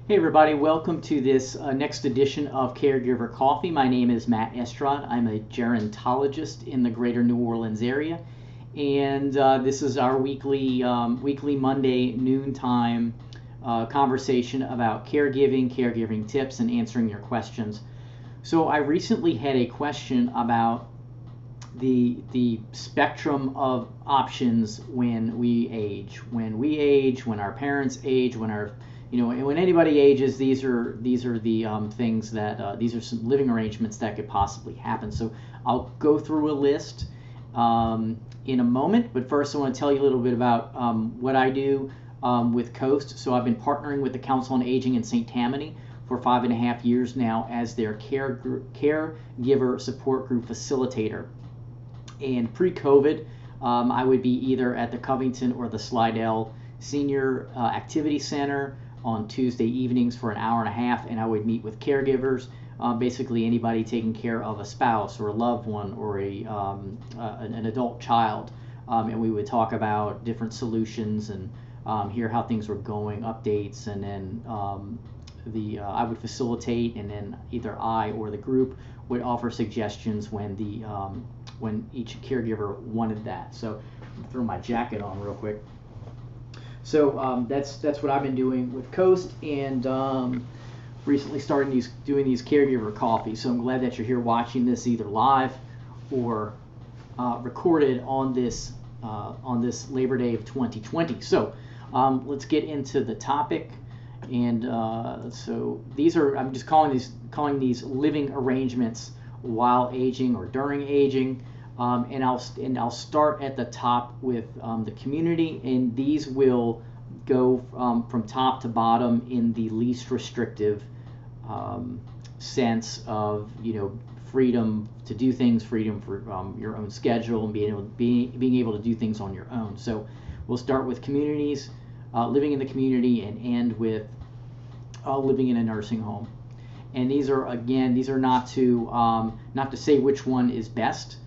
Hey everybody, welcome to this next edition of Caregiver Coffee. My name is Matt Estrad. I'm a gerontologist in the greater New Orleans area, and this is our weekly Monday noontime conversation about caregiving tips, and answering your questions. So I recently had a question about the spectrum of options when we age. When our parents age, when anybody ages, these are the things that these are some living arrangements that could possibly happen. So I'll go through a list in a moment, but first I want to tell you a little bit about what I do with Coast. So I've been partnering with the Council on Aging in St. Tammany for 5.5 years now as their caregiver support group facilitator. And pre-COVID, I would be either at the Covington or the Slidell Senior Activity Center on Tuesday evenings for an hour and a half, and I would meet with caregivers, basically anybody taking care of a spouse or a loved one or an adult child, and we would talk about different solutions and hear how things were going, updates, and then I would facilitate, and then either I or the group would offer suggestions when each caregiver wanted that. So I'll throw my jacket on real quick. So that's what I've been doing with Coast, and recently started doing these caregiver coffees. So I'm glad that you're here watching this either live or recorded on this Labor Day of 2020. So let's get into the topic. And so I'm just calling these living arrangements while aging or during aging. And I'll start at the top with the community, and these will go from top to bottom in the least restrictive sense of freedom to do things, freedom for your own schedule, and being able to do things on your own. So we'll start with communities, living in the community, and end with living in a nursing home. And these are not to say which one is best,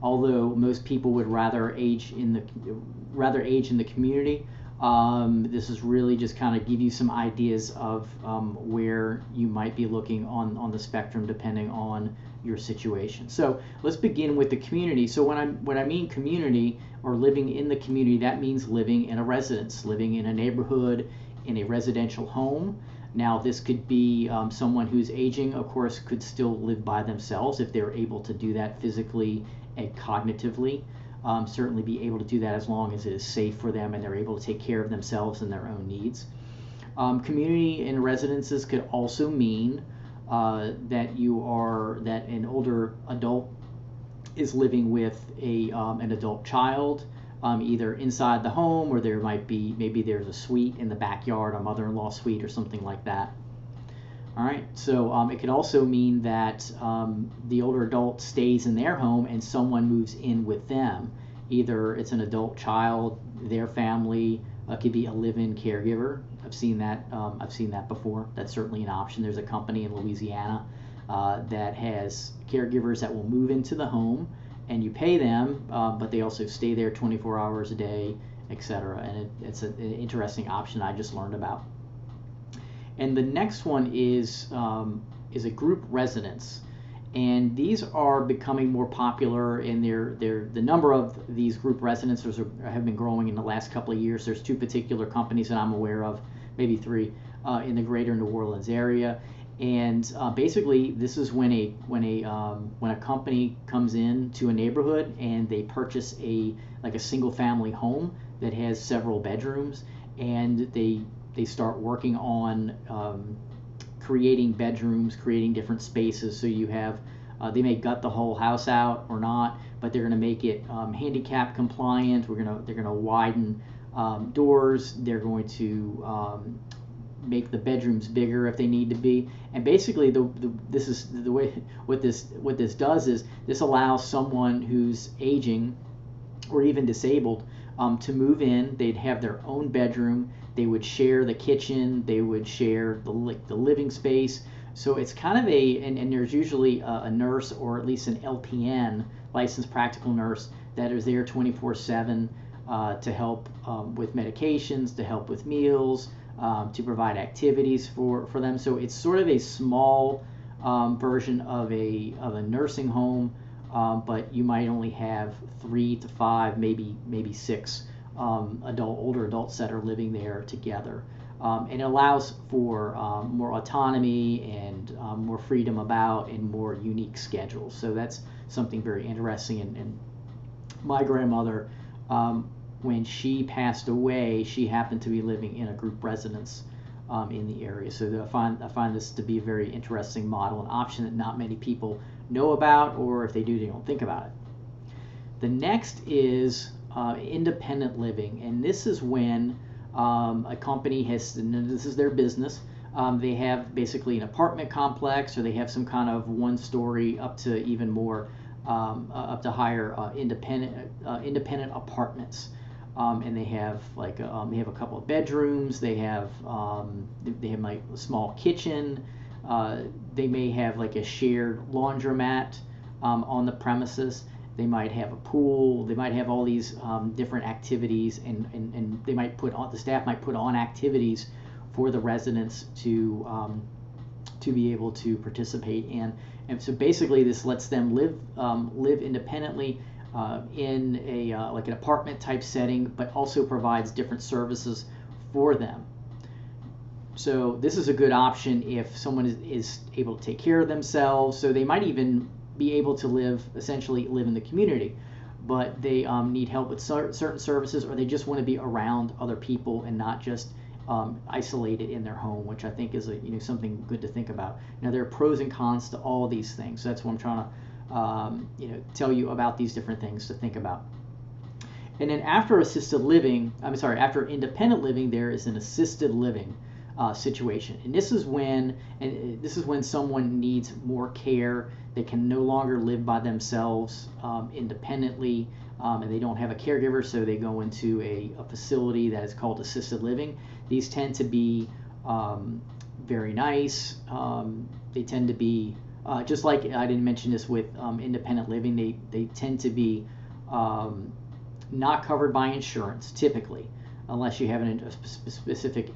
although most people would rather age in the community. This is really just kind of give you some ideas of where you might be looking on the spectrum depending on your situation. So let's begin with the community. So when I mean community or living in the community, that means living in a residence, living in a neighborhood, in a residential home. Now, this could be someone who's aging, of course, could still live by themselves if they're able to do that physically and cognitively. Certainly be able to do that as long as it is safe for them and they're able to take care of themselves and their own needs. Community in residences could also mean that an older adult is living with an adult child, either inside the home, or maybe there's a suite in the backyard, a mother-in-law suite or something like that. All right, so it could also mean that the older adult stays in their home and someone moves in with them. Either it's an adult child, their family, could be a live-in caregiver. I've seen that before. That's certainly an option. There's a company in Louisiana that has caregivers that will move into the home, and you pay them, but they also stay there 24 hours a day, etc. And it's an interesting option I just learned about. And the next one is a group residence, and these are becoming more popular. And the number of these group residences have been growing in the last couple of years. There's two particular companies that I'm aware of, maybe three, in the greater New Orleans area. And basically, this is when a company comes in to a neighborhood and they purchase a single family home that has several bedrooms, and they start working on creating bedrooms, creating different spaces. So you have they may gut the whole house out or not, but they're going to make it handicap compliant. They're going to widen doors. They're going to make the bedrooms bigger if they need to be. And basically, this is the way what this does is this allows someone who's aging or even disabled to move in. They'd have their own bedroom. They would share the kitchen. They would share the living space. So it's kind of and there's usually a nurse, or at least an LPN, licensed practical nurse, that is there 24/7 to help with medications, to help with meals, to provide activities for them. So it's sort of a small version of a nursing home, but you might only have 3 to 5, maybe 6 older adults that are living there together. And it allows for more autonomy and more freedom about and more unique schedules. So that's something very interesting. And my grandmother, when she passed away, she happened to be living in a group residence in the area. So I find this to be a very interesting model, an option that not many people know about, or if they do, they don't think about it. The next is independent living, and this is when a company has, and this is their business, they have basically an apartment complex, or they have some kind of one-story up to even more, up to higher independent apartments. And they have like they have a couple of bedrooms. They have like a small kitchen. They may have like a shared laundromat on the premises. They might have a pool. They might have all these different activities, and they might the staff might put on activities for the residents to be able to participate in. And so basically, this lets them live independently in a like an apartment type setting, but also provides different services for them. So this is a good option if someone is able to take care of themselves. So they might even be able to essentially live in the community, but they need help with certain services, or they just want to be around other people and not just isolated in their home, which I think is something good to think about. Now, there are pros and cons to all these things. So that's what I'm trying to tell you about, these different things to think about. And then after after independent living, there is an assisted living situation, and this is when someone needs more care. They can no longer live by themselves independently, and they don't have a caregiver, so they go into a facility that is called assisted living. These tend to be very nice. They tend to be just like I didn't mention this with independent living, they tend to be not covered by insurance typically, unless you have a specific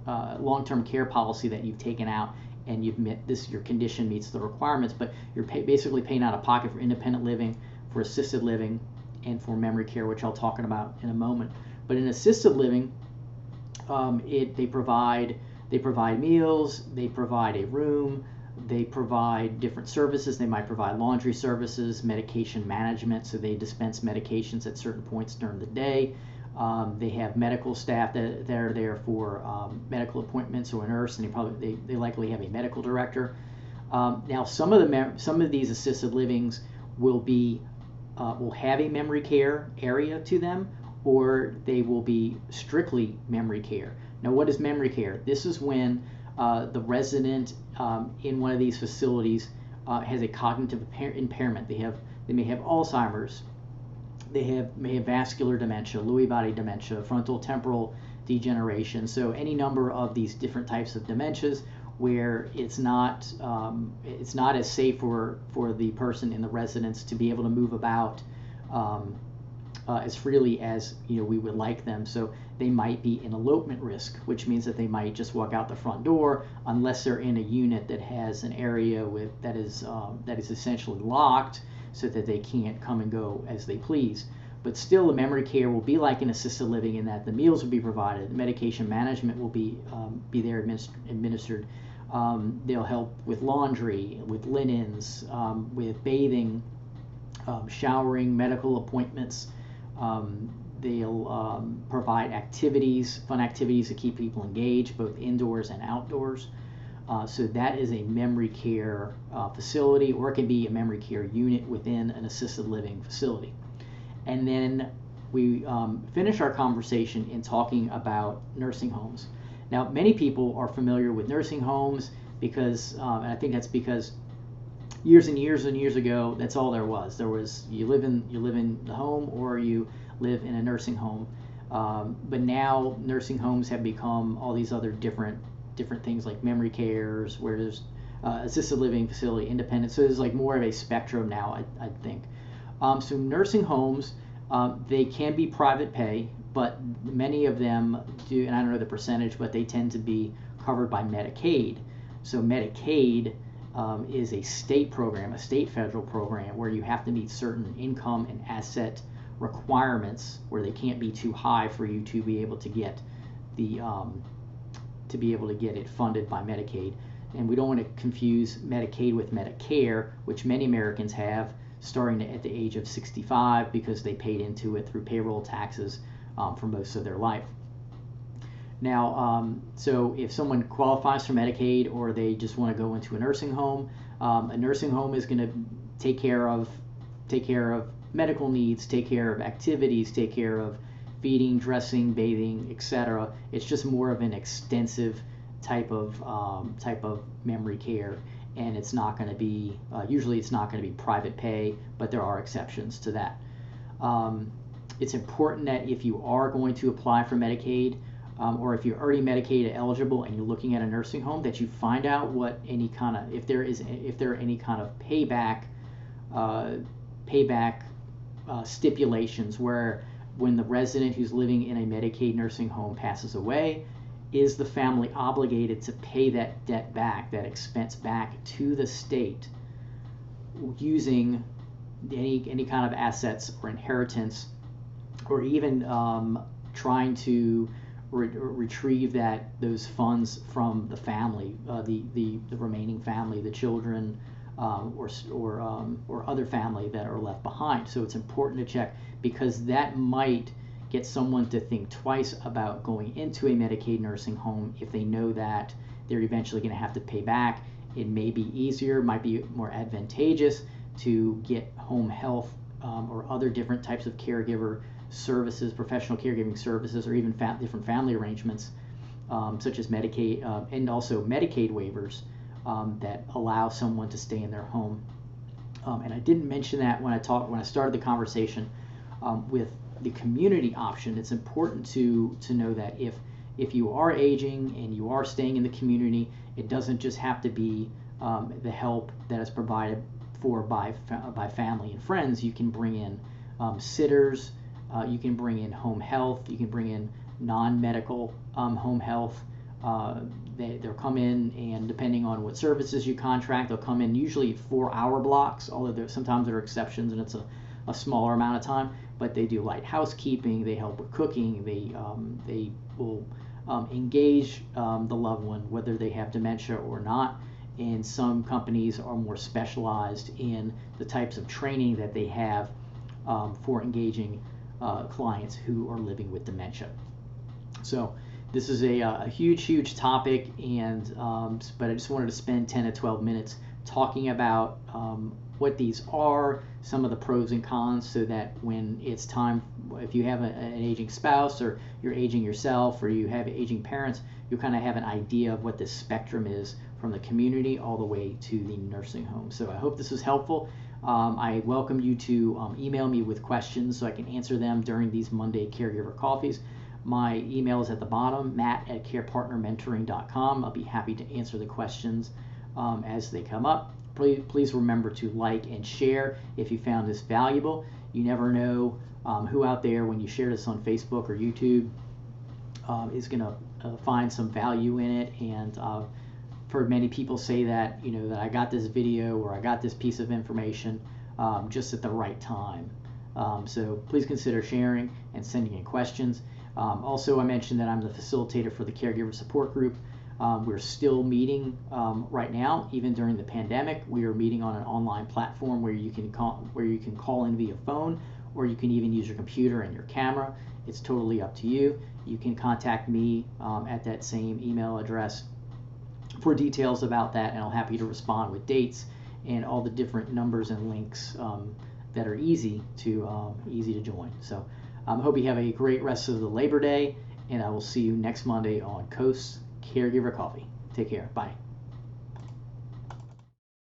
long-term care policy that you've taken out and your condition meets the requirements. But you're basically paying out of pocket for independent living, for assisted living, and for memory care, which I'll talk about in a moment. But in assisted living, they provide meals, they provide a room, they provide different services. They might provide laundry services, medication management, so they dispense medications at certain points during the day. They have medical staff that are there for medical appointments, or a nurse, and they likely have a medical director. Now, some of these assisted livings will have a memory care area to them, or they will be strictly memory care. Now, what is memory care? This is when the resident in one of these facilities has a cognitive impairment. They may have Alzheimer's. They may have vascular dementia, Lewy body dementia, frontal temporal degeneration. So any number of these different types of dementias where it's not as safe for the person in the residence to be able to move about as freely as we would like them. So they might be in elopement risk, which means that they might just walk out the front door unless they're in a unit that has an area that is essentially locked, so that they can't come and go as they please. But still, the memory care will be like an assisted living in that the meals will be provided, the medication management will be there administered. They'll help with laundry, with linens, with bathing, showering, medical appointments. They'll provide fun activities to keep people engaged, both indoors and outdoors. So that is a memory care facility, or it can be a memory care unit within an assisted living facility. And then we finish our conversation in talking about nursing homes. Now, many people are familiar with nursing homes because, and I think that's because years and years and years ago, that's all there was. You live in the home, or you live in a nursing home. But now nursing homes have become all these other different things, like memory cares, where there's assisted living facility, independent. So there's like more of a spectrum now, I think. So nursing homes, they can be private pay, but many of them do, and I don't know the percentage, but they tend to be covered by Medicaid. So Medicaid is a state program, a state federal program, where you have to meet certain income and asset requirements where they can't be too high for you to be able to get it funded by Medicaid. And we don't want to confuse Medicaid with Medicare, which many Americans have starting at the age of 65 because they paid into it through payroll taxes for most of their life. Now, so if someone qualifies for Medicaid or they just want to go into a nursing home is going to take care of medical needs, take care of activities, take care of feeding, dressing, bathing, etc. It's just more of an extensive type of memory care, and it's not going to be usually it's not going to be private pay, but there are exceptions to that. It's important that if you are going to apply for Medicaid, or if you're already Medicaid eligible and you're looking at a nursing home, that you find out what any kind of if there are any kind of payback stipulations where when the resident who's living in a Medicaid nursing home passes away, is the family obligated to pay that debt back, that expense back to the state using any kind of assets or inheritance, or even trying to retrieve those funds from the family, the remaining family, the children, or other family that are left behind. So it's important to check, because that might get someone to think twice about going into a Medicaid nursing home if they know that they're eventually going to have to pay back. It may be easier, might be more advantageous to get home health or other different types of caregiver services, professional caregiving services, or even different family arrangements, such as Medicaid and also Medicaid waivers that allow someone to stay in their home. And I didn't mention that when I started the conversation with the community option. It's important to know that if you are aging and you are staying in the community, it doesn't just have to be the help that is provided for by family and friends. You can bring in sitters, you can bring in home health, you can bring in non-medical home health. They'll come in, and depending on what services you contract, they'll come in usually 4-hour blocks, although sometimes there are exceptions and it's a smaller amount of time. But they do light housekeeping, they help with cooking, they will engage the loved one whether they have dementia or not. And some companies are more specialized in the types of training that they have for engaging clients who are living with dementia. So this is a huge topic, and but I just wanted to spend 10 to 12 minutes talking about what these are, some of the pros and cons, so that when it's time, if you have an aging spouse, or you're aging yourself, or you have aging parents, you kind of have an idea of what this spectrum is from the community all the way to the nursing home. So I hope this was helpful. I welcome you to email me with questions so I can answer them during these Monday Caregiver Coffees. My email is at the bottom, matt@carepartnermentoring.com. I'll be happy to answer the questions as they come up. Please remember to like and share if you found this valuable. You never know who out there, when you share this on Facebook or YouTube, is going to find some value in it. And I've heard many people say that, that I got this video or I got this piece of information just at the right time. So please consider sharing and sending in questions. Also, I mentioned that I'm the facilitator for the Caregiver Support Group. We're still meeting right now, even during the pandemic. We are meeting on an online platform where you can call in via phone, or you can even use your computer and your camera. It's totally up to you. You can contact me at that same email address for details about that, and I'll happy to respond with dates and all the different numbers and links that are easy to join. So I hope you have a great rest of the Labor Day, and I will see you next Monday on Coast Caregiver Coffee. Take care. Bye.